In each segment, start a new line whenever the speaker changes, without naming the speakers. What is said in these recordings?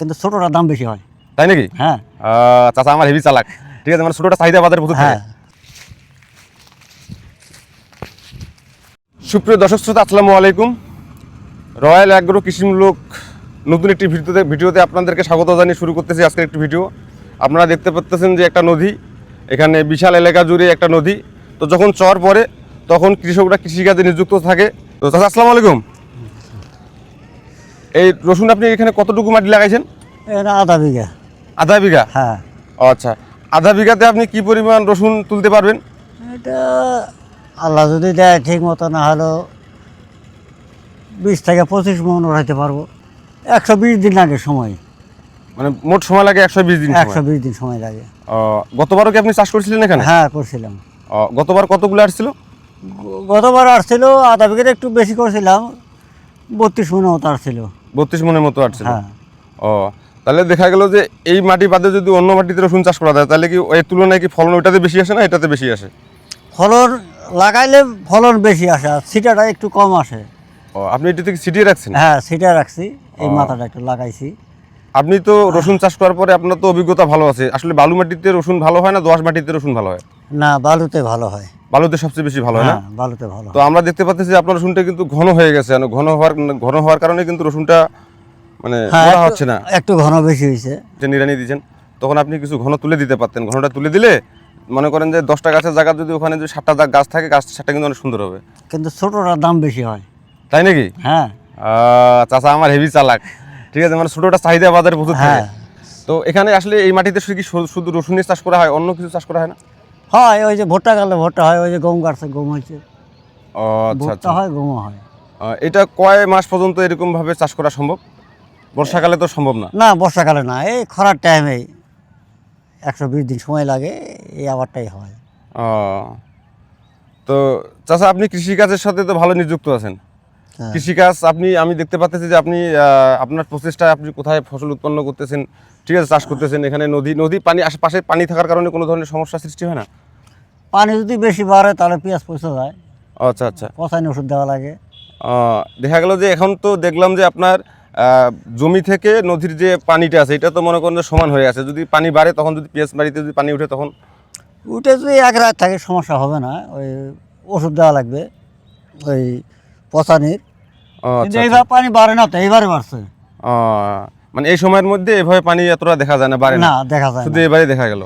কিন্তু ছোটটার দাম বেশি হয়।
তাই নাকি?
হ্যাঁ
চাচা আমার হেভি চালাক। ঠিক আছে, মানে ছোটটা চাহিদা বাজারে প্রচুর থাকে।
হ্যাঁ।
সুপ্রিয় দর্শক শ্রোতা, আসসালামু আলাইকুম। রয়্যাল অ্যাগ্রো কৃষিমূলক নতুন একটি ভিডিওতে আপনাদেরকে স্বাগত জানিয়ে শুরু করতেছি আজকের একটি ভিডিও। আপনারা দেখতে পাচ্ছেন যে একটা নদী, এখানে বিশাল এলাকা জুড়ে একটা নদী। তো যখন চর পড়ে তখন কৃষকরা কৃষিকাজে নিযুক্ত থাকে। তো চাচা আসসালামু আলাইকুম। এই রসুন আপনি এখানে কতটুকু মাটি লাগাইছেন?
এটা আধা বিঘা।
আধা বিঘা?
হ্যাঁ।
ও আচ্ছা, আধা বিঘাতে আপনি কি পরিমাণ রসুন তুলতে পারবেন?
এটা আল্লাহ যদি দেয় ঠিক মতো, না হলেও 20 থেকে 25 মন উঠাইতে পারবো। 120 দিন লাগে সময়।
মানে মোট সময় লাগে 120 দিন?
120 দিন সময় লাগে।
গতবারও কি আপনি চাষ করছিলেন এখানে?
হ্যাঁ করছিলাম।
গতবার কতগুলো আসছিল?
গতবার আসছিল আধা বিঘাতে একটু বেশি করছিলাম, 32 মন মতো আসছিল।
32 মনের মতো আসছিল।
হ্যাঁ।
তাহলে দেখা গেল যে এই মাটি বাদে যদি অন্য মাটিতে রসুন চাষ করা যায় তাহলে কি এর তুলনায় কি ফলন ওইটাতে বেশি আসে না এটাতে বেশি আসে?
ফলন লাগাইলে ফলন বেশি আসে, আর ছিটাটা একটু কম আসে।
আপনি এটা থেকে ছিটিয়ে রাখছেন?
হ্যাঁ ছিটা রাখছি, এই মাথাটা একটু লাগাইছি।
আপনি তো রসুন চাষ করার পরে আপনার তো অভিজ্ঞতা ভালো আছে। আসলে বালু মাটিতে রসুন ভালো হয় না দোআঁশ মাটিতে রসুন ভালো হয়?
না, বালুতে ভালো হয়।
বালুতে সবচেয়ে বেশি ভালো হয় না?
হ্যাঁ বালুতে ভালো
তো
হয়।
আমরা দেখতে পাচ্ছি যে আপনার রসুনটা কিন্তু ঘন হয়ে গেছে। ঘন হওয়ার কারণে কিন্তু রসুনটা মানে
হ্যাঁ
বড় হচ্ছে না।
একটু ঘন বেশি হয়েছে।
যে নিড়ানি দিয়েছেন তখন আপনি কিছু ঘন তুলে দিতে পারতেন। ঘনটা তুলে দিলে মনে করেন যে 10টা গাছের জায়গা যদি ওখানে যদি 7টা গাছ থাকে, গাছটা কিন্তু অনেক সুন্দর হবে।
কিন্তু ছোটটার দাম বেশি হয়।
তাই নাকি?
হ্যাঁ।
চাচা আমার হেভি চালাক। ঠিক আছে, মানে ছোটটা চাহিদা বাজারে প্রচুর থাকে।
হ্যাঁ।
তো এখানে আসলে এই মাটিতে কি শুধু রসুনের চাষ করা হয়, অন্য কিছু চাষ করা হয় না?
হয়, ওই যে ভুট্টা গেলে ভুট্টা হয়, ওই যে গম গাছে গম হয়েছে,
আচ্ছা
ভুট্টা
আচ্ছা।
হয়, গম হয়।
এটা কয় মাস পর্যন্ত এরকম ভাবে চাষ করা সম্ভব? বর্ষাকালে তো সম্ভব না।
না বর্ষাকালে না, এই খরার টাইমে 120 দিন সময় লাগে, এই আবারটাই হয়।
তো চাচা আপনি কৃষিকাজের সাথে তো ভালো নিযুক্ত আছেন।
হ্যাঁ।
কৃষিকাজ আমি দেখতে পাচ্ছি যে আপনি আপনার প্রচেষ্টায় আপনি কোথায় ফসল উৎপন্ন করতেছেন, ঠিক আছে, চাষ করতেছেন। এখানে নদী পানি আশেপাশে পানি থাকার কারণে কোনো ধরনের সমস্যা সৃষ্টি হয় না?
পানি যদি বেশি বাড়ে তাহলে পেঁয়াজ পচে যায়,
আচ্ছা আচ্ছা।
পচানি ওষুধ দেওয়া লাগে।
দেখা গেল যে এখন তো দেখলাম যে আপনার জমি থেকে নদীর যে পানিটা আছে এটা তো মনে করেন যে সমান হয়ে আছে। যদি পানি বাড়ে তখন যদি পেঁয়াজ বাড়িতে যদি পানি উঠে তখন
উঠে যদি এক রাত থাকে সমস্যা হবে না, ওই ওষুধ দেওয়া লাগবে ওই পচানির। কিন্তু
আচ্ছা
এইবার পানি বাড়ে না, তো এইবারে বাড়ছে।
মানে এই সময়ের মধ্যে এভাবে পানি এতটা দেখা যায় না, বাড়ে না,
না দেখা যায়
শুধু
না,
এবারে দেখা গেল।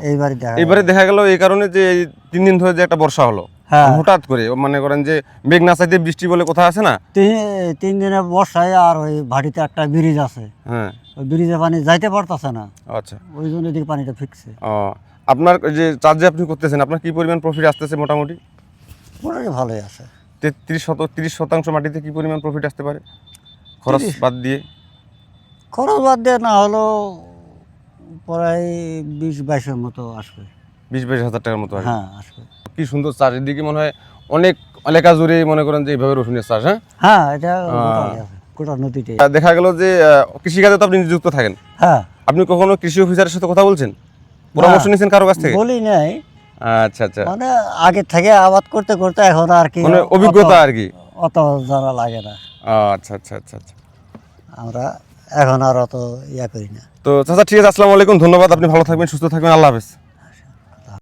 এবারে দেখা গেল এই কারণে যে এই 3 দিন ধরে যে একটা বর্ষা হলো।
হ্যাঁ।
হঠাৎ করে মনে করেন যে মেঘ না চাইতে বৃষ্টি বলে কথা আছে না?
3 দিনে বর্ষায়, আর ওই ভাটিতে একটা ব্রিজ আছে,
হ্যাঁ।
ওই ব্রিজে পানি যাইতে পারতেছে না,
আচ্ছা।
ওই জন্য এদিকে পানিটা ফিক্সে।
আপনার যে চাষ যে আপনি করতেছেন আপনার কি পরিমাণ প্রফিট আসতেছে মোটামুটি?
মোটামুটি ভালোই আছে।
30% মাটিতে কি পরিমাণ প্রফিট আসতে পারে খরচ বাদ দিয়ে?
খরচ বাদ দিয়ে না হলেও প্রায় 20-22 মতো আসবে।
20-22 হাজার টাকার মতো আসবে।
হ্যাঁ আসবে।
কি সুন্দর চাষ, এদিকে মনে হয় অনেক এলাকা জুড়ে মনে করেন যে এইভাবে রসুনের চাষ। হ্যাঁ
হ্যাঁ এটা গোটাই আছে, গোটা নদীতে।
দেখা গেল যে কৃষিকাজে তো আপনি নিযুক্ত থাকেন।
হ্যাঁ।
আপনি কখনো কৃষি অফিসারের সাথে কথা বলছেন, পরামর্শ নিয়েছেন কারো কাছ থেকে?
বলি নাই,
আচ্ছা আচ্ছা,
মানে আগে থেকে আবাদ করতে করতে এখন আর কি
মানে অভিজ্ঞতা আর কি।
অত জানা লাগে না।
আচ্ছা আচ্ছা আচ্ছা আচ্ছা।
আমরা এখন আর অত ইয়া করি না।
তো চাচা ঠিক আছে, আসসালামু আলাইকুম, ধন্যবাদ। আপনি ভালো থাকবেন, সুস্থ থাকবেন, আল্লাহ হাফেজ।